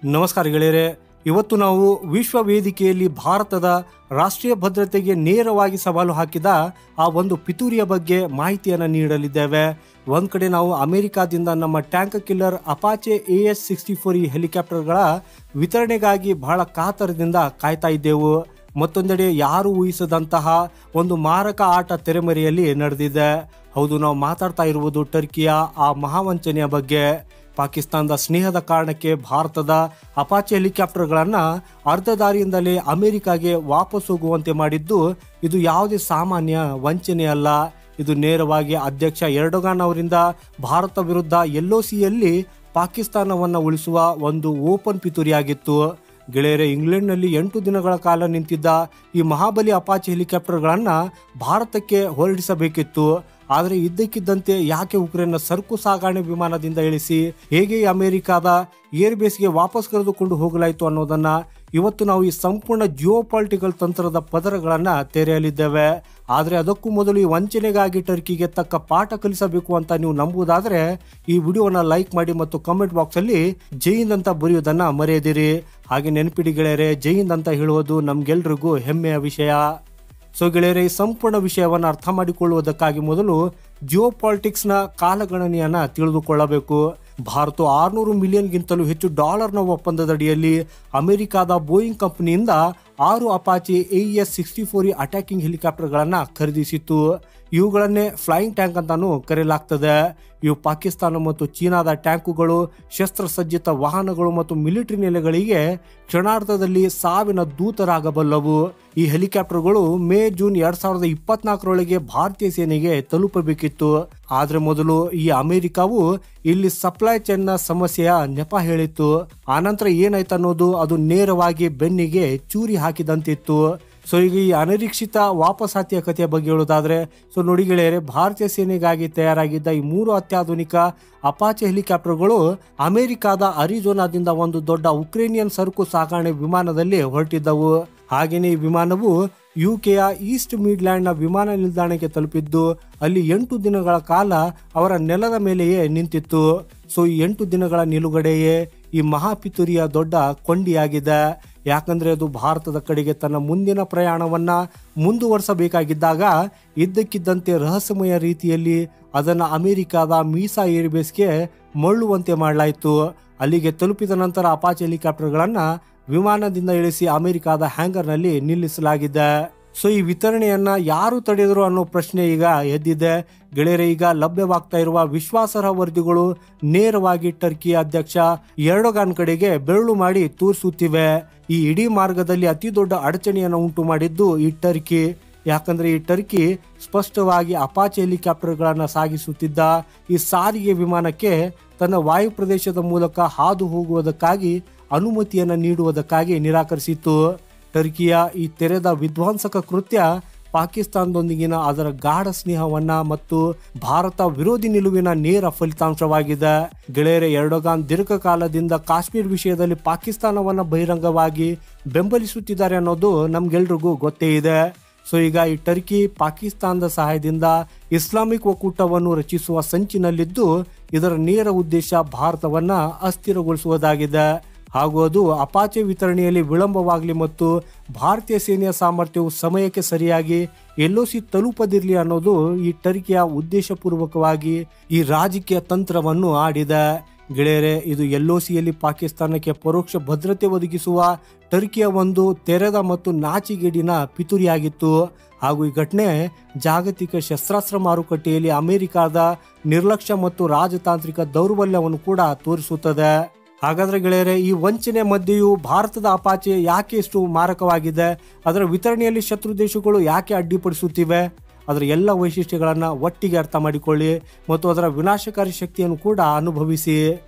ನಮಸ್ಕಾರ ಗೆಳೆಯರೆ, ಇವತ್ತು ನಾವು ವಿಶ್ವ ವೇದಿಕೆಯಲ್ಲಿ ಭಾರತದ ರಾಷ್ಟ್ರೀಯ ಭದ್ರತೆಗೆ ನೇರವಾಗಿ ಸವಾಲು ಹಾಕಿದ ಆ ಒಂದು ಪಿತೂರಿಯ ಬಗ್ಗೆ ಮಾಹಿತಿಯನ್ನು ನೀಡಲಿದ್ದೇವೆ. ಒಂದ್ ಕಡೆ ನಾವು ಅಮೆರಿಕಾದಿಂದ ನಮ್ಮ ಟ್ಯಾಂಕ್ ಕಿಲ್ಲರ್ ಅಪಾಚೆ AH-64 ಹೆಲಿಕಾಪ್ಟರ್ಗಳ ವಿತರಣೆಗಾಗಿ ಬಹಳ ಕಾತರದಿಂದ ಕಾಯ್ತಾ ಇದ್ದೆವು. ಮತ್ತೊಂದೆಡೆ ಯಾರು ಊಹಿಸದಂತಹ ಒಂದು ಮಾರಕ ಆಟ ತೆರೆಮರೆಯಲ್ಲಿ ನಡೆದಿದೆ. ಹೌದು, ನಾವು ಮಾತಾಡ್ತಾ ಇರುವುದು ಟರ್ಕಿಯ ಆ ಮಹಾವಂಚನೆಯ ಬಗ್ಗೆ. ಪಾಕಿಸ್ತಾನದ ಸ್ನೇಹದ ಕಾರಣಕ್ಕೆ ಭಾರತದ ಅಪಾಚೆ ಹೆಲಿಕಾಪ್ಟರ್ಗಳನ್ನು ಅರ್ಧ ದಾರಿಯಿಂದಲೇ ಅಮೆರಿಕಾಗೆ ವಾಪಸ್ ಹೋಗುವಂತೆ ಮಾಡಿದ್ದು ಇದು ಯಾವುದೇ ಸಾಮಾನ್ಯ ವಂಚನೆ ಅಲ್ಲ. ಇದು ನೇರವಾಗಿ ಅಧ್ಯಕ್ಷ ಎರ್ಡೋಗಾನ್ ಅವರಿಂದ ಭಾರತ ವಿರುದ್ಧ LOCಯಲ್ಲಿ ಪಾಕಿಸ್ತಾನವನ್ನು ಉಳಿಸುವ ಒಂದು ಓಪನ್ ಪಿತೂರಿಯಾಗಿತ್ತು. ಗೆಳೆಯರೆ, ಇಂಗ್ಲೆಂಡ್ನಲ್ಲಿ 8 ದಿನಗಳ ಕಾಲ ನಿಂತಿದ್ದ ಈ ಮಹಾಬಲಿ ಅಪಾಚೆ ಹೆಲಿಕಾಪ್ಟರ್ಗಳನ್ನು ಭಾರತಕ್ಕೆ ಹೊರಡಿಸಬೇಕಿತ್ತು. ಆದರೆ ಇದ್ದಕ್ಕಿದ್ದಂತೆ ಯಾಕೆ ಉಕ್ರೇನ್ನ ಸರಕು ಸಾಗಣೆ ವಿಮಾನದಿಂದ ಇಳಿಸಿ ಹೇಗೆ ಅಮೆರಿಕಾದ ಏರ್ಬೇಸ್ಗೆ ವಾಪಸ್ ಕರೆದುಕೊಂಡು ಹೋಗಲಾಯಿತು ಅನ್ನೋದನ್ನ ಇವತ್ತು ನಾವು ಈ ಸಂಪೂರ್ಣ ಜಿಯೋಪಾಲಿಟಿಕಲ್ ತಂತ್ರದ ಪದರಗಳನ್ನು ತೆರೆಯಲಿದ್ದೇವೆ. ಆದರೆ ಅದಕ್ಕೂ ಮೊದಲು ಈ ವಂಚನೆಗಾಗಿ ಟರ್ಕಿಗೆ ತಕ್ಕ ಪಾಠ ಕಲಿಸಬೇಕು ಅಂತ ನೀವು ನಂಬುವುದಾದರೆ ಈ ವಿಡಿಯೋನ ಲೈಕ್ ಮಾಡಿ ಮತ್ತು ಕಮೆಂಟ್ ಬಾಕ್ಸಲ್ಲಿ ಜೈ ಹಿಂದ್ ಅಂತ ಬರೆಯುವುದನ್ನು ಮರೆಯದಿರಿ. ಹಾಗೆ ನೆನಪಿಡಿ ಗೆಳೆಯರೆ, ಜೈ ಹಿಂದ್ ಅಂತ ಹೇಳುವುದು ನಮ್ಗೆಲ್ರಿಗೂ ಹೆಮ್ಮೆಯ ವಿಷಯ. ಸೊ ಗೆಳೆಯರೆ, ಈ ಸಂಪೂರ್ಣ ವಿಷಯವನ್ನು ಅರ್ಥ ಮಾಡಿಕೊಳ್ಳುವುದಕ್ಕಾಗಿ ಮೊದಲು ಜಿಯೋಪಾಲಿಟಿಕ್ಸ್ನ ಕಾಲಗಣನೆಯನ್ನ ತಿಳಿದುಕೊಳ್ಳಬೇಕು. ಭಾರತ 600 ಮಿಲಿಯನ್ಗಿಂತಲೂ ಹೆಚ್ಚು ಡಾಲರ್ನ ಒಪ್ಪಂದದಡಿಯಲ್ಲಿ ಅಮೆರಿಕಾದ ಬೋಯಿಂಗ್ ಕಂಪನಿಯಿಂದ 6 ಅಪಾಚೆ AH-64 ಅಟ್ಯಾಕಿಂಗ್ ಹೆಲಿಕಾಪ್ಟರ್ಗಳನ್ನು ಖರೀದಿಸಿತ್ತು. ಇವುಗಳನ್ನೇ ಫ್ಲೈಯಿಂಗ್ ಟ್ಯಾಂಕ್ ಅಂತಾನೂ ಕರೆಯಲಾಗ್ತದೆ. ಇವು ಪಾಕಿಸ್ತಾನ ಮತ್ತು ಚೀನಾದ ಟ್ಯಾಂಕುಗಳು, ಶಸ್ತ್ರಸಜ್ಜಿತ ವಾಹನಗಳು ಮತ್ತು ಮಿಲಿಟರಿ ನೆಲೆಗಳಿಗೆ ಕ್ಷಣಾರ್ಧದಲ್ಲಿ ಸಾವಿನ ದೂತರಾಗಬಲ್ಲವು. ಈ ಹೆಲಿಕಾಪ್ಟರ್ಗಳು ಮೇ-ಜೂನ್ 2024 ಭಾರತೀಯ ಸೇನೆಗೆ ತಲುಪಬೇಕಿತ್ತು. ಆದ್ರೆ ಮೊದಲು ಈ ಅಮೆರಿಕಾವು ಇಲ್ಲಿ ಸಪ್ಲೈ ಚೈನ್ನ ಸಮಸ್ಯೆಯ ನೆಪ ಹೇಳಿತ್ತು. ಆನಂತರ ಏನಾಯ್ತು ಅನ್ನೋದು ಅದು ನೇರವಾಗಿ ಬೆನ್ನಿಗೆ ಚೂರಿ ಹಾಕಿದಂತಿತ್ತು. ಸೊ ಈಗ ಈ ಅನಿರೀಕ್ಷಿತ ವಾಪಸಾತಿಯ ಕಥೆಯ ಬಗ್ಗೆ ಹೇಳೋದಾದ್ರೆ, ಸೊ ನೋಡಿ ಗೆಳೆಯರೆ, ಭಾರತೀಯ ಸೇನೆಗಾಗಿ ತಯಾರಾಗಿದ್ದ ಈ 3 ಅತ್ಯಾಧುನಿಕ ಅಪಾಚೆ ಹೆಲಿಕಾಪ್ಟರ್ಗಳು ಅಮೆರಿಕಾದ ಅರಿಜೋನಾದಿಂದ ಒಂದು ದೊಡ್ಡ ಉಕ್ರೇನಿಯನ್ ಸರಕು ಸಾಗಣೆ ವಿಮಾನದಲ್ಲಿ ಹೊರಟಿದ್ದವು. ಹಾಗೆಯೇ ಈ ವಿಮಾನವು UKಯ ಈಸ್ಟ್ ಮಿಡ್ಲ್ಯಾಂಡ್ನ ವಿಮಾನ ನಿಲ್ದಾಣಕ್ಕೆ ತಲುಪಿದ್ದು ಅಲ್ಲಿ 8 ದಿನಗಳ ಕಾಲ ಅವರ ನೆಲದ ಮೇಲೆಯೇ ನಿಂತಿತ್ತು. ಸೊ ಈ 8 ದಿನಗಳ ನಿಲುಗಡೆಯೇ ಈ ಮಹಾಪಿತೂರಿಯ ದೊಡ್ಡ ಕೊಂಡಿಯಾಗಿದೆ. ಯಾಕಂದ್ರೆ ಅದು ಭಾರತದ ಕಡೆಗೆ ತನ್ನ ಮುಂದಿನ ಪ್ರಯಾಣವನ್ನ ಮುಂದುವರಿಸಬೇಕಾಗಿದ್ದಾಗ ಇದ್ದಕ್ಕಿದ್ದಂತೆ ರಹಸ್ಯಮಯ ರೀತಿಯಲ್ಲಿ ಅದನ್ನು ಅಮೆರಿಕಾದ ಮೀಸಾ ಏರ್ಬೇಸ್ಗೆ ಮರಳುವಂತೆ ಮಾಡಲಾಯಿತು. ಅಲ್ಲಿಗೆ ತಲುಪಿದ ನಂತರ ಅಪಾಚೆ ಹೆಲಿಕಾಪ್ಟರ್ಗಳನ್ನು ವಿಮಾನದಿಂದ ಇಳಿಸಿ ಅಮೆರಿಕಾದ ಹ್ಯಾಂಗರ್ನಲ್ಲಿ ನಿಲ್ಲಿಸಲಾಗಿದೆ. ಸೊ ಈ ವಿತರಣೆಯನ್ನ ಯಾರು ತಡೆದರು ಅನ್ನೋ ಪ್ರಶ್ನೆ ಈಗ ಎದ್ದಿದೆ. ಗೆಳೆಯರೆ, ಈಗ ಲಭ್ಯವಾಗ್ತಾ ಇರುವ ವಿಶ್ವಾಸಾರ್ಹ ವರದಿಗಳು ನೇರವಾಗಿ ಟರ್ಕಿ ಅಧ್ಯಕ್ಷ ಎರ್ಡೋಗಾನ್ ಕಡೆಗೆ ಬೆರಳು ಮಾಡಿ ತೋರಿಸುತ್ತಿವೆ. ಈ ಇಡೀ ಮಾರ್ಗದಲ್ಲಿ ಅತಿ ದೊಡ್ಡ ಅಡಚಣೆಯನ್ನು ಉಂಟು ಮಾಡಿದ್ದು ಈ ಟರ್ಕಿ. ಯಾಕಂದ್ರೆ ಈ ಟರ್ಕಿ ಸ್ಪಷ್ಟವಾಗಿ ಅಪಾಚೆ ಹೆಲಿಕಾಪ್ಟರ್ಗಳನ್ನು ಸಾಗಿಸುತ್ತಿದ್ದ ಈ ಸಾರಿಗೆ ವಿಮಾನಕ್ಕೆ ತನ್ನ ವಾಯು ಪ್ರದೇಶದ ಮೂಲಕ ಹಾದು ಹೋಗುವುದಕ್ಕಾಗಿ ಅನುಮತಿಯನ್ನು ನೀಡುವುದಕ್ಕಾಗಿ ನಿರಾಕರಿಸಿತ್ತು. ಟರ್ಕಿಯ ಈ ತೆರೆದ ವಿಧ್ವಂಸಕ ಕೃತ್ಯ ಪಾಕಿಸ್ತಾನದೊಂದಿಗಿನ ಅದರ ಗಾಢ ಸ್ನೇಹವನ್ನ ಮತ್ತು ಭಾರತ ವಿರೋಧಿ ನಿಲುವಿನ ನೇರ ಫಲಿತಾಂಶವಾಗಿದೆ. ಗೆಳೆಯರೆ, ಎರ್ಡೋಗಾನ್ ದೀರ್ಘಕಾಲದಿಂದ ಕಾಶ್ಮೀರ್ ವಿಷಯದಲ್ಲಿ ಪಾಕಿಸ್ತಾನವನ್ನ ಬಹಿರಂಗವಾಗಿ ಬೆಂಬಲಿಸುತ್ತಿದ್ದಾರೆ ಅನ್ನೋದು ನಮ್ಗೆಲ್ರಿಗೂ ಗೊತ್ತೇ ಇದೆ. ಸೊ ಈಗ ಈ ಟರ್ಕಿ ಪಾಕಿಸ್ತಾನದ ಸಹಾಯದಿಂದ ಇಸ್ಲಾಮಿಕ್ ಒಕ್ಕೂಟವನ್ನು ರಚಿಸುವ ಸಂಚಿನಲ್ಲಿದ್ದು ಇದರ ನೇರ ಉದ್ದೇಶ ಭಾರತವನ್ನ ಅಸ್ಥಿರಗೊಳಿಸುವುದಾಗಿದೆ. ಹಾಗೂ ಅದು ಅಪಾಚೆ ವಿತರಣೆಯಲ್ಲಿ ವಿಳಂಬವಾಗಲಿ ಮತ್ತು ಭಾರತೀಯ ಸೇನೆಯ ಸಾಮರ್ಥ್ಯವು ಸಮಯಕ್ಕೆ ಸರಿಯಾಗಿ LOC ತಲುಪದಿರಲಿ ಅನ್ನೋದು ಈ ಟರ್ಕಿಯ ಉದ್ದೇಶಪೂರ್ವಕವಾಗಿ ಈ ರಾಜಕೀಯ ತಂತ್ರವನ್ನು ಆಡಿದೆ. ಗೆಳೆಯರೆ, ಇದು LOCಯಲ್ಲಿ ಪಾಕಿಸ್ತಾನಕ್ಕೆ ಪರೋಕ್ಷ ಭದ್ರತೆ ಒದಗಿಸುವ ಟರ್ಕಿಯ ಒಂದು ತೆರೆದ ಮತ್ತು ನಾಚಿಗೇಡಿನ ಪಿತೂರಿಯಾಗಿತ್ತು. ಹಾಗೂ ಈ ಘಟನೆ ಜಾಗತಿಕ ಶಸ್ತ್ರಾಸ್ತ್ರ ಮಾರುಕಟ್ಟೆಯಲ್ಲಿ ಅಮೆರಿಕಾದ ನಿರ್ಲಕ್ಷ್ಯ ಮತ್ತು ರಾಜತಾಂತ್ರಿಕ ದೌರ್ಬಲ್ಯವನ್ನು ಕೂಡ ತೋರಿಸುತ್ತದೆ. ಹಾಗಾದ್ರೆ ಗೆಳೆಯರೆ, ಈ ವಂಚನೆ ಮಧ್ಯೆಯೂ ಭಾರತದ ಅಪಾಚೆ ಯಾಕೆ ಇಷ್ಟು ಮಾರಕವಾಗಿದೆ, ಅದರ ವಿತರಣೆಯಲ್ಲಿ ಶತ್ರು ದೇಶಗಳು ಯಾಕೆ ಅಡ್ಡಿಪಡಿಸುತ್ತಿವೆ, ಅದರ ಎಲ್ಲ ವೈಶಿಷ್ಟ್ಯಗಳನ್ನು ಒಟ್ಟಿಗೆ ಅರ್ಥ ಮಾಡಿಕೊಳ್ಳಿ ಮತ್ತು ಅದರ ವಿನಾಶಕಾರಿ ಶಕ್ತಿಯನ್ನು ಕೂಡ ಅನುಭವಿಸಿ.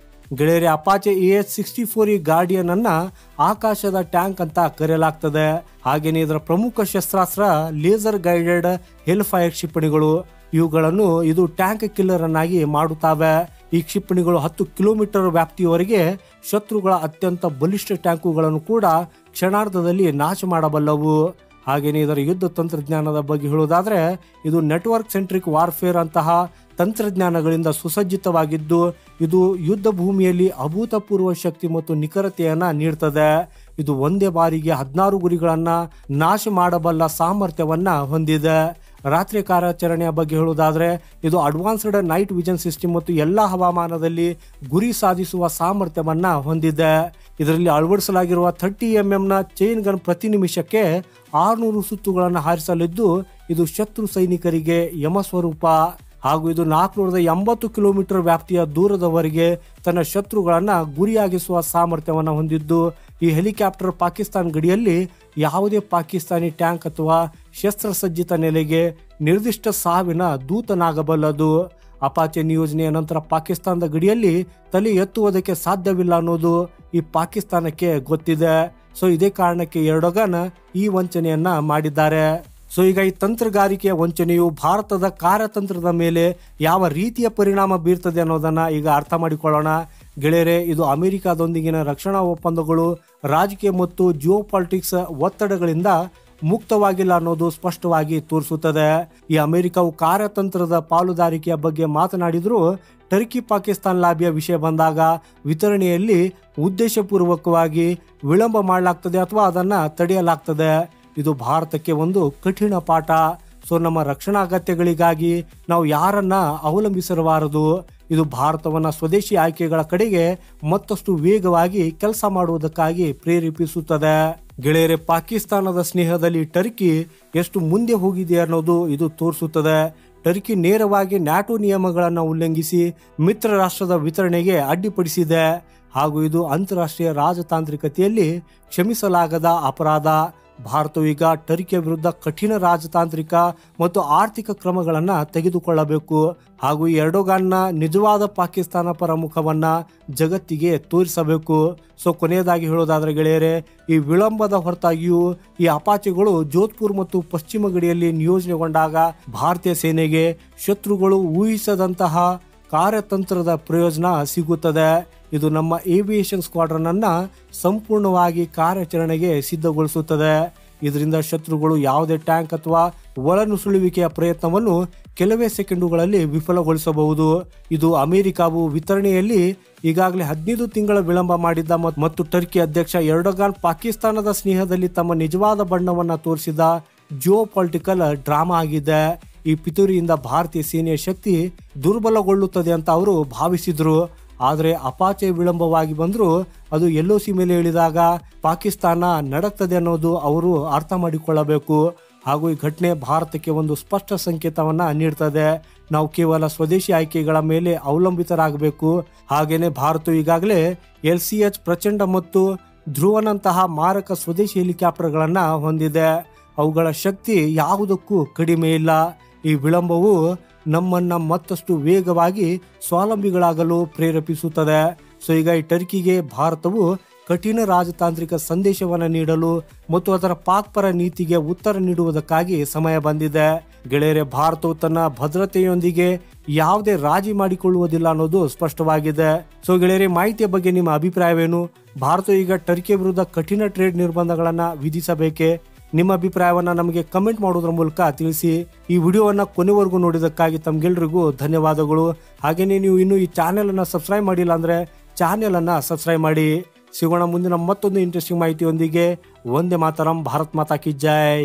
ಗೆಳೆಯರೆ, ಅಪಾಚೆ AH-64 ಗಾರ್ಡಿಯನ್ ಅನ್ನ ಆಕಾಶದ ಟ್ಯಾಂಕ್ ಅಂತ ಕರೆಯಲಾಗ್ತದೆ. ಹಾಗೇನೆ ಇದರ ಪ್ರಮುಖ ಶಸ್ತ್ರಾಸ್ತ್ರ ಲೇಸರ್ ಗೈಡೆಡ್ ಹೆಲ್ಫೈರ್ ಕ್ಷಿಪಣಿಗಳು. ಇವುಗಳನ್ನು ಇದು ಟ್ಯಾಂಕ್ ಕಿಲ್ಲರ್ ಅನ್ನಾಗಿ ಮಾಡುತ್ತವೆ. ಈ ಕ್ಷಿಪಣಿಗಳು 10 ಕಿಲೋಮೀಟರ್ ವ್ಯಾಪ್ತಿಯವರೆಗೆ ಶತ್ರುಗಳ ಅತ್ಯಂತ ಬಲಿಷ್ಠ ಟ್ಯಾಂಕುಗಳನ್ನು ಕೂಡ ಕ್ಷಣಾರ್ಧದಲ್ಲಿ ನಾಶ ಮಾಡಬಲ್ಲವು. ಹಾಗೆಯೇ ಇದರ ಯುದ್ಧ ತಂತ್ರಜ್ಞಾನದ ಬಗ್ಗೆ ಹೇಳುವುದಾದ್ರೆ ಇದು ನೆಟ್ವರ್ಕ್ ಸೆಂಟ್ರಿಕ್ ವಾರ್ಫೇರ್ ಅಂತಹ ತಂತ್ರಜ್ಞಾನಗಳಿಂದ ಸುಸಜ್ಜಿತವಾಗಿದ್ದು ಇದು ಯುದ್ಧ ಭೂಮಿಯಲ್ಲಿ ಅಭೂತಪೂರ್ವ ಶಕ್ತಿ ಮತ್ತು ನಿಖರತೆಯನ್ನ ನೀಡ್ತದೆ. ಇದು ಒಂದೇ ಬಾರಿಗೆ 16 ಗುರಿಗಳನ್ನ ನಾಶ ಮಾಡಬಲ್ಲ ಸಾಮರ್ಥ್ಯವನ್ನ ಹೊಂದಿದೆ. ರಾತ್ರಿ ಕಾರ್ಯಾಚರಣೆಯ ಬಗ್ಗೆ ಹೇಳುವುದಾದ್ರೆ ಇದು ಅಡ್ವಾನ್ಸ್ಡ್ ನೈಟ್ ವಿಷನ್ ಸಿಸ್ಟಮ್ ಮತ್ತು ಎಲ್ಲಾ ಹವಾಮಾನದಲ್ಲಿ ಗುರಿ ಸಾಧಿಸುವ ಸಾಮರ್ಥ್ಯವನ್ನ ಹೊಂದಿದೆ. ಇದರಲ್ಲಿ ಅಳವಡಿಸಲಾಗಿರುವ 30 mm ಚೈನ್ ಗನ್ ಪ್ರತಿ ನಿಮಿಷಕ್ಕೆ 600 ಸುತ್ತುಗಳನ್ನು ಹಾರಿಸಲಿದ್ದು ಇದು ಶತ್ರು ಸೈನಿಕರಿಗೆ ಯಮಸ್ವರೂಪ. ಹಾಗೂ ಇದು 480 ಕಿಲೋಮೀಟರ್ ವ್ಯಾಪ್ತಿಯ ದೂರದವರೆಗೆ ತನ್ನ ಶತ್ರುಗಳನ್ನ ಗುರಿಯಾಗಿಸುವ ಸಾಮರ್ಥ್ಯವನ್ನು ಹೊಂದಿದ್ದು ಈ ಹೆಲಿಕಾಪ್ಟರ್ ಪಾಕಿಸ್ತಾನ ಗಡಿಯಲ್ಲಿ ಯಾವುದೇ ಪಾಕಿಸ್ತಾನಿ ಟ್ಯಾಂಕ್ ಅಥವಾ ಶಸ್ತ್ರಸಜ್ಜಿತ ನೆಲೆಗೆ ನಿರ್ದಿಷ್ಟ ಸಾವಿನ ದೂತನಾಗಬಲ್ಲದು. ಅಪಾಚೆ ನಿಯೋಜನೆಯ ನಂತರ ಪಾಕಿಸ್ತಾನದ ಗಡಿಯಲ್ಲಿ ತಲೆ ಎತ್ತುವುದಕ್ಕೆ ಸಾಧ್ಯವಿಲ್ಲ ಅನ್ನೋದು ಈ ಪಾಕಿಸ್ತಾನಕ್ಕೆ ಗೊತ್ತಿದೆ. ಸೊ ಇದೇ ಕಾರಣಕ್ಕೆ ಎರ್ಡೋಗನ್ ಈ ವಂಚನೆಯನ್ನ ಮಾಡಿದ್ದಾರೆ. ಸೊ ಈಗ ಈ ತಂತ್ರಗಾರಿಕೆಯ ವಂಚನೆಯು ಭಾರತದ ಕಾರ್ಯತಂತ್ರದ ಮೇಲೆ ಯಾವ ರೀತಿಯ ಪರಿಣಾಮ ಬೀರ್ತದೆ ಅನ್ನೋದನ್ನ ಈಗ ಅರ್ಥ ಮಾಡಿಕೊಳ್ಳೋಣ. ಗೆಳೆಯರೆ, ಇದು ಅಮೆರಿಕಾದೊಂದಿಗಿನ ರಕ್ಷಣಾ ಒಪ್ಪಂದಗಳು ರಾಜಕೀಯ ಮತ್ತು ಜಿಯೋಪಾಲಿಟಿಕ್ಸ್ ಒತ್ತಡಗಳಿಂದ ಮುಕ್ತವಾಗಿಲ್ಲ ಅನ್ನೋದು ಸ್ಪಷ್ಟವಾಗಿ ತೋರಿಸುತ್ತದೆ. ಈ ಅಮೆರಿಕವು ಕಾರ್ಯತಂತ್ರದ ಪಾಲುದಾರಿಕೆಯ ಬಗ್ಗೆ ಮಾತನಾಡಿದ್ರು ಟರ್ಕಿ ಪಾಕಿಸ್ತಾನ ಲಾಬಿಯ ವಿಷಯ ಬಂದಾಗ ವಿತರಣೆಯಲ್ಲಿ ಉದ್ದೇಶಪೂರ್ವಕವಾಗಿ ವಿಳಂಬ ಮಾಡಲಾಗ್ತದೆ ಅಥವಾ ಅದನ್ನ ತಡೆಯಲಾಗ್ತದೆ. ಇದು ಭಾರತಕ್ಕೆ ಒಂದು ಕಠಿಣ ಪಾಠ. ಸೊ ನಮ್ಮ ರಕ್ಷಣಾ ಅಗತ್ಯಗಳಿಗಾಗಿ ನಾವು ಯಾರನ್ನ ಅವಲಂಬಿಸಿರಬಾರದು. ಇದು ಭಾರತವನ್ನ ಸ್ವದೇಶಿ ಆಯ್ಕೆಗಳ ಕಡೆಗೆ ಮತ್ತಷ್ಟು ವೇಗವಾಗಿ ಕೆಲಸ ಮಾಡುವುದಕ್ಕಾಗಿ ಪ್ರೇರೇಪಿಸುತ್ತದೆ. ಗೆಳೆಯರೆ, ಪಾಕಿಸ್ತಾನದ ಸ್ನೇಹದಲ್ಲಿ ಟರ್ಕಿ ಎಷ್ಟು ಮುಂದೆ ಹೋಗಿದೆ ಅನ್ನೋದು ಇದು ತೋರಿಸುತ್ತದೆ. ಟರ್ಕಿ ನೇರವಾಗಿ ನ್ಯಾಟೋ ನಿಯಮಗಳನ್ನು ಉಲ್ಲಂಘಿಸಿ ಮಿತ್ರ ರಾಷ್ಟ್ರದ ವಿತರಣೆಗೆ ಅಡ್ಡಿಪಡಿಸಿದೆ ಹಾಗೂ ಇದು ಅಂತಾರಾಷ್ಟ್ರೀಯ ರಾಜತಾಂತ್ರಿಕತೆಯಲ್ಲಿ ಕ್ಷಮಿಸಲಾಗದ ಅಪರಾಧ. ಭಾರತವು ಈಗ ಟರ್ಕಿಯ ವಿರುದ್ಧ ಕಠಿಣ ರಾಜತಾಂತ್ರಿಕ ಮತ್ತು ಆರ್ಥಿಕ ಕ್ರಮಗಳನ್ನು ತೆಗೆದುಕೊಳ್ಳಬೇಕು ಹಾಗೂ ಎರ್ಡೋಗಾನ್ನ ನಿಜವಾದ ಪಾಕಿಸ್ತಾನ ಪರ ಮುಖವನ್ನ ಜಗತ್ತಿಗೆ ತೋರಿಸಬೇಕು. ಸೊ ಕೊನೆಯದಾಗಿ ಹೇಳೋದಾದ್ರೆ ಗೆಳೆಯರೆ, ಈ ವಿಳಂಬದ ಹೊರತಾಗಿಯೂ ಈ ಅಪಾಚೆಗಳು ಜೋಧ್ಪುರ್ ಮತ್ತು ಪಶ್ಚಿಮ ಗಡಿಯಲ್ಲಿ ನಿಯೋಜನೆಗೊಂಡಾಗ ಭಾರತೀಯ ಸೇನೆಗೆ ಶತ್ರುಗಳು ಊಹಿಸದಂತಹ ಕಾರ್ಯತಂತ್ರದ ಪ್ರಯೋಜನ ಸಿಗುತ್ತದೆ. ಇದು ನಮ್ಮ ಏವಿಯೇಷನ್ ಸ್ಕ್ವಾಡ್ರನ್ ಅನ್ನ ಸಂಪೂರ್ಣವಾಗಿ ಕಾರ್ಯಾಚರಣೆಗೆ ಸಿದ್ಧಗೊಳಿಸುತ್ತದೆ. ಇದರಿಂದ ಶತ್ರುಗಳು ಯಾವುದೇ ಟ್ಯಾಂಕ್ ಅಥವಾ ಒಳನುಸುಳುವಿಕೆಯ ಪ್ರಯತ್ನವನ್ನು ಕೆಲವೇ ಸೆಕೆಂಡುಗಳಲ್ಲಿ ವಿಫಲಗೊಳಿಸಬಹುದು. ಇದು ಅಮೆರಿಕವು ವಿತರಣೆಯಲ್ಲಿ ಈಗಾಗಲೇ 15 ತಿಂಗಳ ವಿಳಂಬ ಮಾಡಿದ್ದ ಮತ್ತು ಟರ್ಕಿ ಅಧ್ಯಕ್ಷ ಎರ್ಡೋಗಾನ್ ಪಾಕಿಸ್ತಾನದ ಸ್ನೇಹದಲ್ಲಿ ತಮ್ಮ ನಿಜವಾದ ಬಣ್ಣವನ್ನ ತೋರಿಸಿದ ಜಿಯೋಪಾಲಿಟಿಕಲ್ ಡ್ರಾಮಾ ಆಗಿದೆ. ಈ ಪಿತೂರಿಯಿಂದ ಭಾರತೀಯ ಸೇನೆಯ ಶಕ್ತಿ ದುರ್ಬಲಗೊಳ್ಳುತ್ತದೆ ಅಂತ ಅವರು ಭಾವಿಸಿದ್ರು. ಆದರೆ ಅಪಾಚೆ ವಿಳಂಬವಾಗಿ ಬಂದರೂ ಅದು LOC ಮೇಲೆ ಇಳಿದಾಗ ಪಾಕಿಸ್ತಾನ ನಡಕ್ತದೆ ಅನ್ನೋದು ಅವರು ಅರ್ಥ ಮಾಡಿಕೊಳ್ಳಬೇಕು. ಹಾಗೂ ಈ ಘಟನೆ ಭಾರತಕ್ಕೆ ಒಂದು ಸ್ಪಷ್ಟ ಸಂಕೇತವನ್ನ ನೀಡ್ತದೆ. ನಾವು ಕೇವಲ ಸ್ವದೇಶಿ ಆಯ್ಕೆಗಳ ಮೇಲೆ ಅವಲಂಬಿತರಾಗಬೇಕು. ಹಾಗೇನೆ ಭಾರತ ಈಗಾಗಲೇ LCH ಪ್ರಚಂಡ ಮತ್ತು ಧ್ರುವನಂತಹ ಮಾರಕ ಸ್ವದೇಶಿ ಹೆಲಿಕಾಪ್ಟರ್ಗಳನ್ನ ಹೊಂದಿದೆ. ಅವುಗಳ ಶಕ್ತಿ ಯಾವುದಕ್ಕೂ ಕಡಿಮೆ ಇಲ್ಲ. ಈ ವಿಳಂಬವು ನಮ್ಮನ್ನ ಮತ್ತಷ್ಟು ವೇಗವಾಗಿ ಸ್ವಾವಲಂಬಿಗಳಾಗಲು ಪ್ರೇರೇಪಿಸುತ್ತದೆ. ಸೊ ಈಗ ಈ ಟರ್ಕಿಗೆ ಭಾರತವು ಕಠಿಣ ರಾಜತಾಂತ್ರಿಕ ಸಂದೇಶವನ್ನು ನೀಡಲು ಮತ್ತು ಅದರ ಪಾಕ್ ಪರ ನೀತಿಗೆ ಉತ್ತರ ನೀಡುವುದಕ್ಕಾಗಿ ಸಮಯ ಬಂದಿದೆ. ಗೆಳೆಯರೆ, ಭಾರತವು ತನ್ನ ಭದ್ರತೆಯೊಂದಿಗೆ ಯಾವುದೇ ರಾಜಿ ಮಾಡಿಕೊಳ್ಳುವುದಿಲ್ಲ ಅನ್ನೋದು ಸ್ಪಷ್ಟವಾಗಿದೆ. ಸೊ ಗೆಳೆಯರೆ, ಮಾಹಿತಿಯ ಬಗ್ಗೆ ನಿಮ್ಮ ಅಭಿಪ್ರಾಯವೇನು? ಭಾರತ ಈಗ ಟರ್ಕಿ ವಿರುದ್ಧ ಕಠಿಣ ಟ್ರೇಡ್ ನಿರ್ಬಂಧಗಳನ್ನ ವಿಧಿಸಬೇಕೆ? ನಿಮ್ಮ ಅಭಿಪ್ರಾಯವನ್ನ ನಮಗೆ ಕಮೆಂಟ್ ಮಾಡೋದ್ರ ಮೂಲಕ ತಿಳಿಸಿ. ಈ ವಿಡಿಯೋವನ್ನ ಕೊನೆವರೆಗೂ ನೋಡಿದಕ್ಕಾಗಿ ತಮ್ಗೆಲ್ರಿಗೂ ಧನ್ಯವಾದಗಳು. ಹಾಗೇನೇ ನೀವು ಇನ್ನೂ ಈ ಚಾನೆಲ್ ಅನ್ನ ಸಬ್ಸ್ಕ್ರೈಬ್ ಮಾಡಿಲ್ಲ ಅಂದ್ರೆ ಚಾನೆಲ್ ಅನ್ನ ಸಬ್ಸ್ಕ್ರೈಬ್ ಮಾಡಿ. ಸಿಗೋಣ ಮುಂದಿನ ಮತ್ತೊಂದು ಇಂಟ್ರೆಸ್ಟಿಂಗ್ ಮಾಹಿತಿಯೊಂದಿಗೆ. ವಂದೇ ಮಾತರಂ. ಭಾರತ್ ಮಾತಾ ಕಿ ಜೈ.